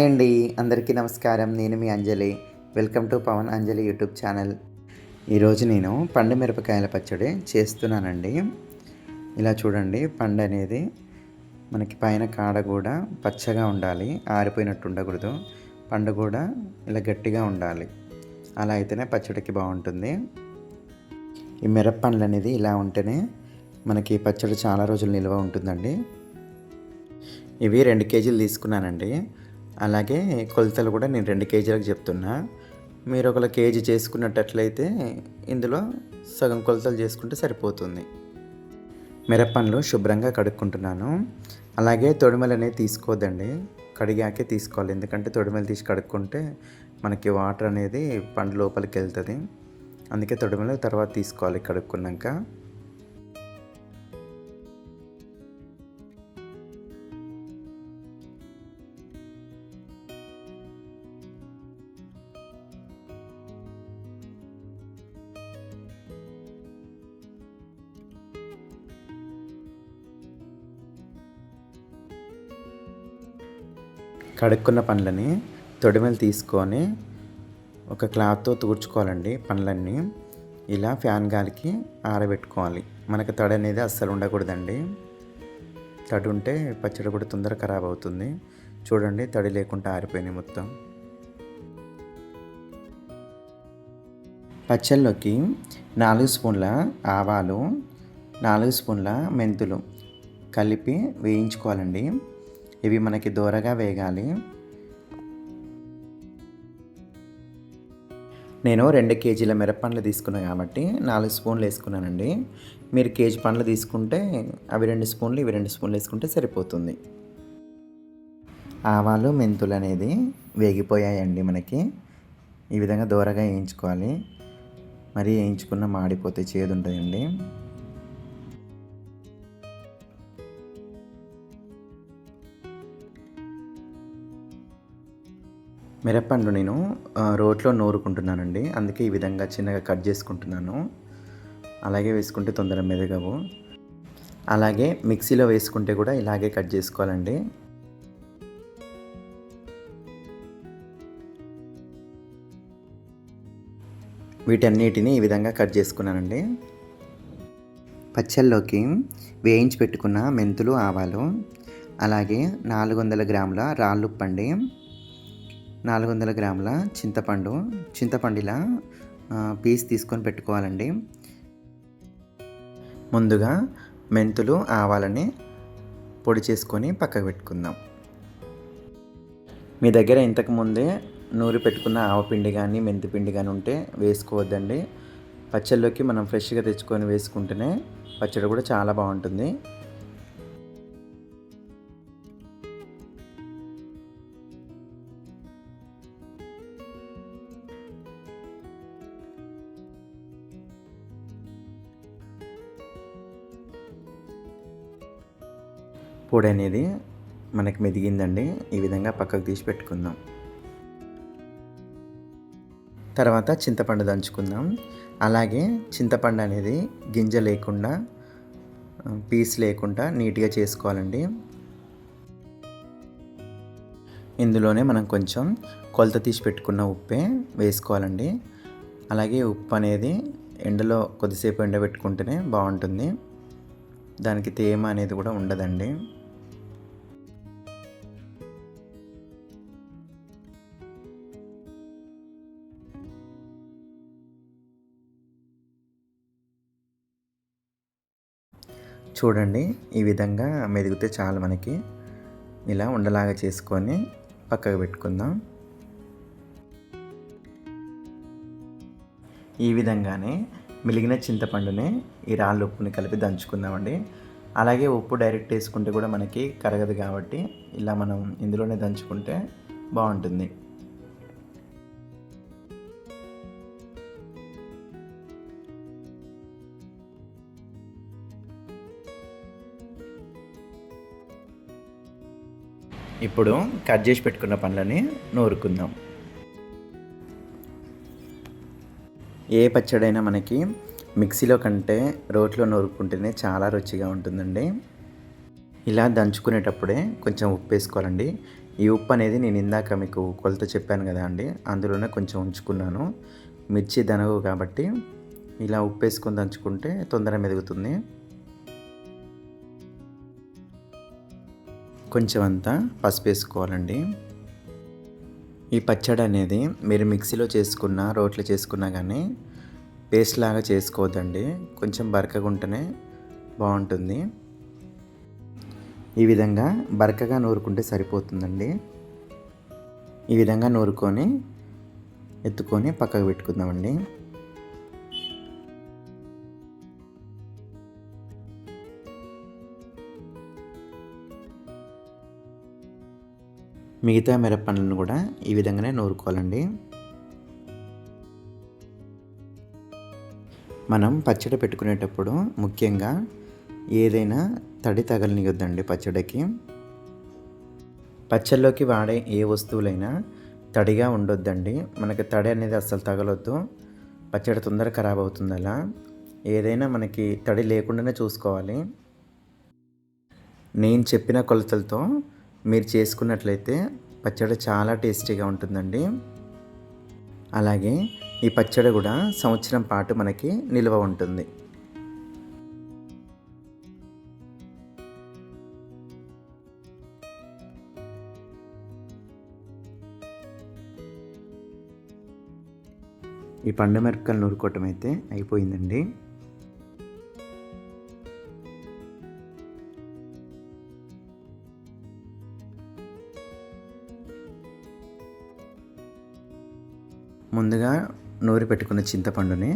Hi అండి. అందరికీ నమస్కారం. నేను మీ Anjali. Welcome to Pavan Anjali YouTube channel. ఈరోజు నేను పండు మిరపకాయల పచ్చడి చేస్తున్నానండి. ఇలా చూడండి, పండు అనేది మనకి పైన కాడ కూడా పచ్చగా ఉండాలి, ఆరిపోయినట్టు ఉండకూడదు. పండు కూడా ఇలా గట్టిగా ఉండాలి. అలా అయితేనే పచ్చడికి బాగుంటుంది. ఈ మిరప పండ్లు అనేది ఇలా ఉంటేనే మనకి పచ్చడి చాలా రోజులు నిల్వ ఉంటుందండి. ఇవి 2 కేజీలు తీసుకున్నానండి. అలాగే కొలతలు కూడా నేను 2 కేజీలకు చెప్తున్నా. మీరు ఒక కేజీ చేసుకున్నట్లయితే ఇందులో సగం కొలతలు చేసుకుంటే సరిపోతుంది. మిరపండ్లు శుభ్రంగా కడుక్కుంటున్నాను. అలాగే తొడిమలు అనేది తీసుకోవద్దండి, కడిగాకే తీసుకోవాలి. ఎందుకంటే తొడిమలు తీసి కడుక్కుంటే మనకి వాటర్ అనేది పండు లోపలికి వెళ్తుంది. అందుకే తొడిమలు తర్వాత తీసుకోవాలి కడుక్కున్నాక. కడుక్కున్న పండ్లని తొడిమలు తీసుకొని ఒక క్లాత్తో తుడుచుకోవాలండి. పండ్లన్నీ ఇలా ఫ్యాన్ గాలికి ఆరబెట్టుకోవాలి. మనకు తడి అనేది అస్సలు ఉండకూడదండి. తడి ఉంటే పచ్చడి కూడా తొందరగా ఖరాబ్ అవుతుంది. చూడండి, తడి లేకుండా ఆరిపోయినాయి మొత్తం. పచ్చళ్ళలోకి 4 స్పూన్ల ఆవాలు, 4 స్పూన్ల మెంతులు కలిపి వేయించుకోవాలండి. ఇవి మనకి దోరగా వేగాలి. నేను 2 కేజీల మిరపండ్లు తీసుకున్నాను కాబట్టి 4 స్పూన్లు వేసుకున్నానండి. మీరు కేజీ పండ్లు తీసుకుంటే అవి 2 స్పూన్లు, ఇవి 2 స్పూన్లు వేసుకుంటే సరిపోతుంది. ఆవాలు, మెంతులు అనేది వేగిపోయాయండి. మనకి ఈ విధంగా దోరగా వేయించుకోవాలి. మరీ వేయించుకున్న మాడిపోతే చేదు ఉంటుందండి. మిరపండ్లు నేను రోట్లో నూరుకుంటున్నానండి. అందుకే ఈ విధంగా చిన్నగా కట్ చేసుకుంటున్నాను. అలాగే వేసుకుంటే తొందరగా మెదగవు. అలాగే మిక్సీలో వేసుకుంటే కూడా ఇలాగే కట్ చేసుకోవాలండి. వీటన్నిటిని ఈ విధంగా కట్ చేసుకున్నానండి. పచ్చళ్ళలోకి వేయించి పెట్టుకున్న మెంతులు, ఆవాలు, అలాగే 400 గ్రాముల రాళ్ళుప్పండి, 400 గ్రాముల చింతపండు ఇలా పీస్ తీసుకొని పెట్టుకోవాలండి. ముందుగా మెంతులు, ఆవాలని పొడి చేసుకొని పక్కకు పెట్టుకుందాం. మీ దగ్గర ఇంతకుముందే నూరి పెట్టుకున్న ఆవపిండి కానీ మెంతిపిండి కానీ ఉంటే వేసుకోవద్దండి. పచ్చళ్ళలోకి మనం ఫ్రెష్గా తెచ్చుకొని వేసుకుంటేనే పచ్చడి కూడా చాలా బాగుంటుంది. పొడి అనేది మనకి మెదిగిందండి. ఈ విధంగా పక్కకు తీసి పెట్టుకుందాం. తర్వాత చింతపండు దంచుకుందాం. అలాగే చింతపండు అనేది గింజ లేకుండా, పీస్ లేకుండా నీట్గా చేసుకోవాలండి. ఇందులోనే మనం కొంచెం కొలత తీసి పెట్టుకున్న ఉప్పే వేసుకోవాలండి. అలాగే ఉప్పు అనేది ఎండలో కొద్దిసేపు ఎండబెట్టుకుంటేనే బాగుంటుంది. దానికి తేమ అనేది కూడా ఉండదండి. చూడండి, ఈ విధంగా మెదిగితే చాలు. మనకి ఇలా ఉండలాగా చేసుకొని పక్కకు పెట్టుకుందాం. ఈ విధంగానే మిలిగిన చింతపండుని ఈ రాళ్ళ ఉప్పుని కలిపి దంచుకుందామండి. అలాగే ఉప్పు డైరెక్ట్ వేసుకుంటే కూడా మనకి కరగదు కాబట్టి ఇలా మనం ఇందులోనే దంచుకుంటే బాగుంటుంది. ఇప్పుడు కట్ చేసి పెట్టుకున్న పండ్లని నూరుకుందాం. ఏ పచ్చడైనా మనకి మిక్సీలో కంటే రోట్లో నూరుకుంటేనే చాలా రుచిగా ఉంటుందండి. ఇలా దంచుకునేటప్పుడే కొంచెం ఉప్పు వేసుకోవాలండి. ఈ ఉప్పు అనేది నేను ఇందాక మీకు కొలత చెప్పాను కదా అండి, అందులోనే కొంచెం ఉంచుకున్నాను. మిర్చి దనగు కాబట్టి ఇలా ఉప్పు వేసుకొని దంచుకుంటే తొందరగా మెదుగుతుంది. కొంచెం అంతా పసుపు వేసుకోవాలండి. ఈ పచ్చడి అనేది మీరు మిక్సీలో చేసుకున్నా రోట్లో చేసుకున్నా కానీ పేస్ట్ లాగా చేసుకోవద్దండి, కొంచెం బరకగా ఉంటేనే బాగుంటుంది. ఈ విధంగా బరకగా నూరుకుంటే సరిపోతుందండి. ఈ విధంగా నూరుకొని ఎత్తుకొని పక్కకు పెట్టుకుందామండి. మిగతా మిరపపండ్లను కూడా ఈ విధంగానే నూరుకోవాలండి. మనం పచ్చడి పెట్టుకునేటప్పుడు ముఖ్యంగా ఏదైనా తడి తగలనియొద్దండి పచ్చడికి. పచ్చళ్ళలోకి వాడే ఏ వస్తువులైనా తడిగా ఉండొద్దండి. మనకి తడి అనేది అస్సలు తగలొద్దు, పచ్చడి తొందరగా ఖరాబ్ అవుతుంది. అలా ఏదైనా మనకి తడి లేకుండానే చూసుకోవాలి. నేను చెప్పిన కొలతలతో మీరు చేసుకున్నట్లయితే పచ్చడి చాలా టేస్టీగా ఉంటుందండి. అలాగే ఈ పచ్చడి కూడా సంవత్సరం పాటు మనకి నిల్వ ఉంటుంది. ఈ పండు మిరపకాయలు నూరుకోవటం అయితే అయిపోయిందండి. ముందుగా నూరి పెట్టుకున్న చింతపండుని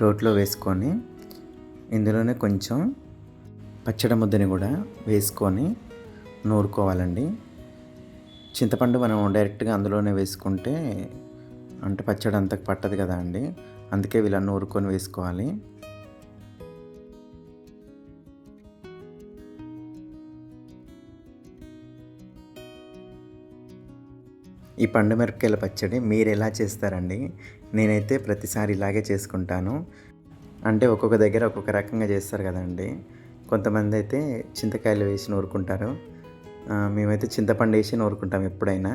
రోట్లో వేసుకొని ఇందులోనే కొంచెం పచ్చడి ముద్దని కూడా వేసుకొని నూరుకోవాలండి. చింతపండు మనం డైరెక్ట్గా అందులోనే వేసుకుంటే అంటే పచ్చడి అంతకు పట్టదు కదా అండి, అందుకే ఇలా నూరుకొని వేసుకోవాలి. ఈ పండు మిరపకాయల పచ్చడి మీరు ఎలా చేస్తారండి? నేనైతే ప్రతిసారి ఇలాగే చేసుకుంటాను. అంటే ఒక్కొక్క దగ్గర ఒక్కొక్క రకంగా చేస్తారు కదండి. కొంతమంది అయితే చింతకాయలు వేసి నూరుకుంటారు, మేమైతే చింతపండు వేసి నూరుకుంటాం ఎప్పుడైనా.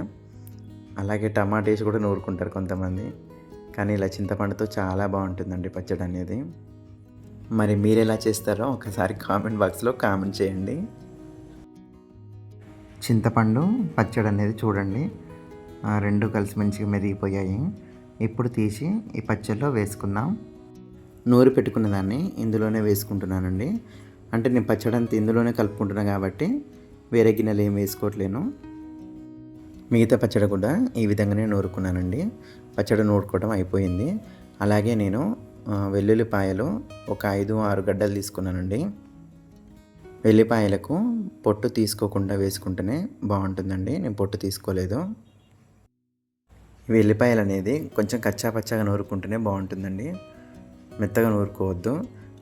అలాగే టమాటా వేసి కూడా నూరుకుంటారు కొంతమంది. కానీ ఇలా చింతపండుతో చాలా బాగుంటుందండి పచ్చడి అనేది. మరి మీరు ఎలా చేస్తారో ఒకసారి కామెంట్ బాక్స్లో కామెంట్ చేయండి. చింతపండు పచ్చడి అనేది చూడండి, రెండు కలిసి మంచిగా మెదిగిపోయాయి. ఇప్పుడు తీసి ఈ పచ్చడిలో వేసుకుందాం. నూరి పెట్టుకున్న దాన్ని ఇందులోనే వేసుకుంటున్నానండి. అంటే నేను పచ్చడి అంతా ఇందులోనే కలుపుకుంటున్నాను కాబట్టి వేరే గిన్నెలు ఏం వేసుకోవట్లేను. మిగతా పచ్చడి కూడా ఈ విధంగానే నూరుకున్నానండి. పచ్చడి నూరుకోవడం అయిపోయింది. అలాగే నేను వెల్లుల్లిపాయలు ఒక 5-6 గడ్డలు తీసుకున్నానండి. వెల్లిపాయలకు పొట్టు తీసుకోకుండా వేసుకుంటేనే బాగుంటుందండి, నేను పొట్టు తీసుకోలేదు. వెల్లిపాయలు అనేది కొంచెం కచ్చా పచ్చగా నూరుకుంటేనే బాగుంటుందండి, మెత్తగా నూరుకోవద్దు.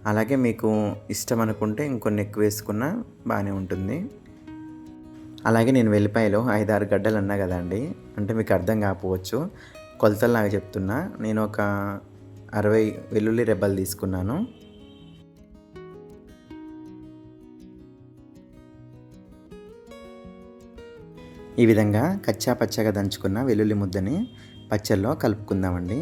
అలాగే మీకు ఇష్టం అనుకుంటే ఇంకొన్ని ఎక్కువ వేసుకున్నా బాగానే ఉంటుంది. అలాగే నేను వెల్లిపాయలు 5-6 గడ్డలు అన్నా కదండి, అంటే మీకు అర్థం కాకపోవచ్చు, కొలతల్లాగా చెప్తున్నా. నేను ఒక 60 వెల్లుల్లి రెబ్బలు తీసుకున్నాను. ఈ విధంగా కచ్చా పచ్చగా దంచుకున్న వెల్లుల్లి ముద్దని పచ్చళ్ళలో కలుపుకుందామండి.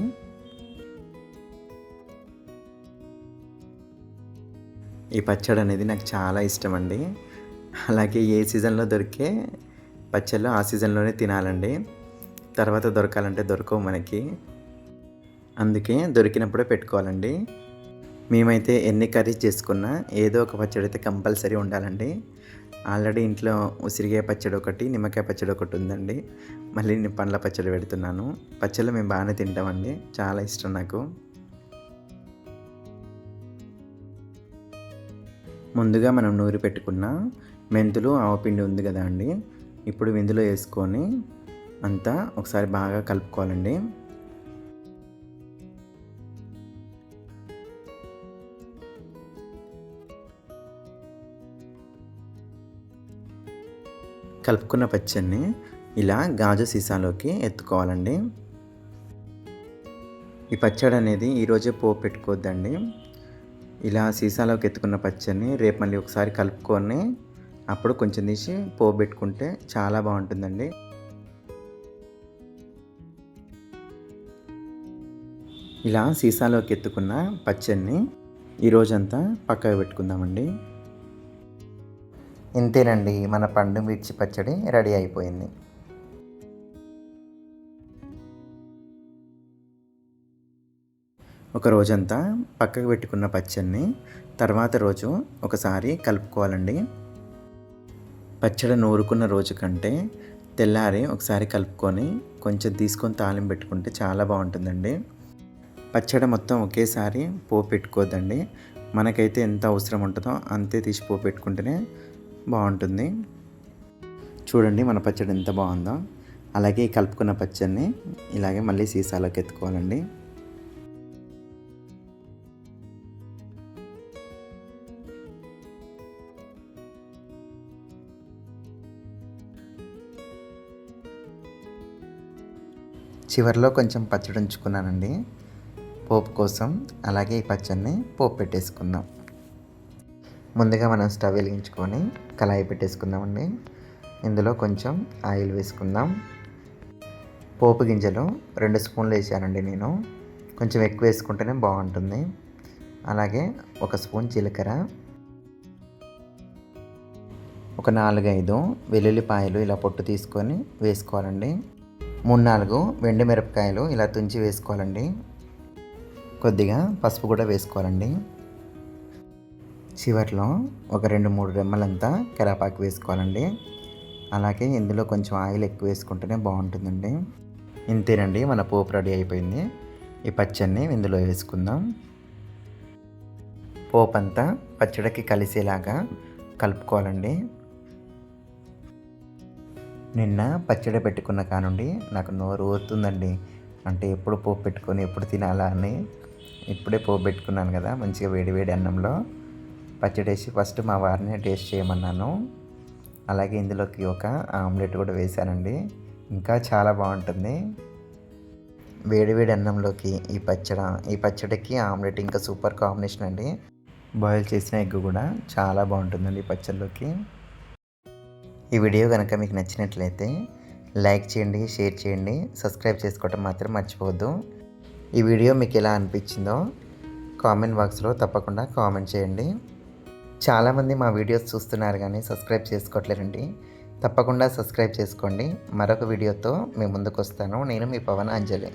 ఈ పచ్చడి అనేది నాకు చాలా ఇష్టం అండి. అలాగే ఏ సీజన్లో దొరికే పచ్చళ్ళు ఆ సీజన్లోనే తినాలండి, తర్వాత దొరకాలంటే దొరకవు మనకి. అందుకే దొరికినప్పుడే పెట్టుకోవాలండి. మేమైతే ఎన్ని కర్రీస్ చేసుకున్నా ఏదో ఒక పచ్చడి అయితే కంపల్సరీ ఉండాలండి. ఆల్రెడీ ఇంట్లో ఉసిరికాయ పచ్చడి ఒకటి, నిమ్మకాయ పచ్చడి ఒకటి ఉందండి. మళ్ళీ నేను పండ్ల పచ్చడి పెడుతున్నాను. పచ్చళ్ళు మేము బాగానే తింటామండి, చాలా ఇష్టం నాకు. ముందుగా మనం నూరి పెట్టుకున్న మెంతులు ఆవపిండి ఉంది కదా అండి, ఇప్పుడు ఇందులో వేసుకొని అంతా ఒకసారి బాగా కలుపుకోవాలండి. కలుపుకున్న పచ్చడిని ఇలా గాజు సీసాలోకి ఎత్తుకోవాలండి. ఈ పచ్చడి అనేది ఈరోజే పోపు పెట్టుకోవద్దండి. ఇలా సీసాలోకి ఎత్తుకున్న పచ్చడిని రేపు మళ్ళీ ఒకసారి కలుపుకొని అప్పుడు కొంచెం తీసి పోపు పెట్టుకుంటే చాలా బాగుంటుందండి. ఇలా సీసాలోకి ఎత్తుకున్న పచ్చడిని ఈరోజంతా పక్కకు పెట్టుకుందామండి. ఇంతేనండి, మన పండు మిర్చి పచ్చడి రెడీ అయిపోయింది. ఒక రోజంతా పక్కకు పెట్టుకున్న పచ్చడిని తర్వాత రోజు ఒకసారి కలుపుకోవాలండి. పచ్చడి నూరుకున్న రోజు కంటే తెల్లారి ఒకసారి కలుపుకొని కొంచెం తీసుకొని తాలింపు పెట్టుకుంటే చాలా బాగుంటుందండి. పచ్చడి మొత్తం ఒకేసారి పోపు పెట్టుకోవద్దండి. మనకైతే ఎంత అవసరం ఉంటుందో అంతే తీసి పోపు పెట్టుకుంటేనే బాగుంటుంది. చూడండి మన పచ్చడి ఎంత బాగుందో. అలాగే కలుపుకున్న పచ్చడిని ఇలాగే మళ్ళీ సీసాలోకి ఎత్తుకోవాలండి. చివరిలో కొంచెం పచ్చడి ఉంచుకున్నానండి పోపు కోసం. అలాగే ఈ పచ్చడిని పోపు పెట్టేసుకుందాం. ముందుగా మనం స్టవ్ వెలిగించుకొని కళాయి పెట్టేసుకుందామండి. ఇందులో కొంచెం ఆయిల్ వేసుకుందాం. పోపు గింజలు 2 స్పూన్లు వేసానండి నేను. కొంచెం ఎక్కువ వేసుకుంటేనే బాగుంటుంది. అలాగే 1 స్పూన్ జీలకర్ర, ఒక 4-5 వెల్లుల్లిపాయలు ఇలా పొట్టు తీసుకొని వేసుకోవాలండి. 3-4 వెండి మిరపకాయలు ఇలా తుంచి వేసుకోవాలండి. కొద్దిగా పసుపు కూడా వేసుకోవాలండి. చివరిలో ఒక 2-3 రెమ్మలంతా కరివేపాకు వేసుకోవాలండి. అలాగే ఇందులో కొంచెం ఆయిల్ ఎక్కువ వేసుకుంటేనే బాగుంటుందండి. ఇంతేనండి, మన పోపు రెడీ అయిపోయింది. ఈ పచ్చడిని ఇందులో వేసుకుందాం. పోపు అంతా పచ్చడికి కలిసేలాగా కలుపుకోవాలండి. నిన్న పచ్చడి పెట్టుకున్న కానుండి నాకు నోరు ఊరుతుందండి. అంటే ఎప్పుడు పోపు పెట్టుకొని ఎప్పుడు తినాలా అని ఇప్పుడే పోపు పెట్టుకున్నాను కదా. మంచిగా వేడి వేడి అన్నంలో పచ్చడి వేసి ఫస్ట్ మా వారిని టేస్ట్ చేయమన్నాను. అలాగే ఇందులోకి ఒక ఆమ్లెట్ కూడా వేశానండి. ఇంకా చాలా బాగుంటుంది. వేడి వేడి అన్నంలోకి ఈ పచ్చడికి ఆమ్లెట్ ఇంకా సూపర్ కాంబినేషన్ అండి. బాయిల్ చేసిన ఎగ్ కూడా చాలా బాగుంటుందండి ఈ పచ్చడిలోకి. ఈ వీడియో కనుక మీకు నచ్చినట్లయితే లైక్ చేయండి, షేర్ చేయండి, సబ్స్క్రైబ్ చేసుకోవటం మాత్రం మర్చిపోవద్దు. ఈ వీడియో మీకు ఎలా అనిపించిందో కామెంట్ బాక్స్లో తప్పకుండా కామెంట్ చేయండి. చాలామంది మా వీడియోస్ చూస్తున్నారు కానీ సబ్స్క్రైబ్ చేసుకోవట్లేరండి. తప్పకుండా సబ్స్క్రైబ్ చేసుకోండి. మరొక వీడియోతో మీ ముందుకు వస్తాను. నేను మీ పవన్ అంజలి.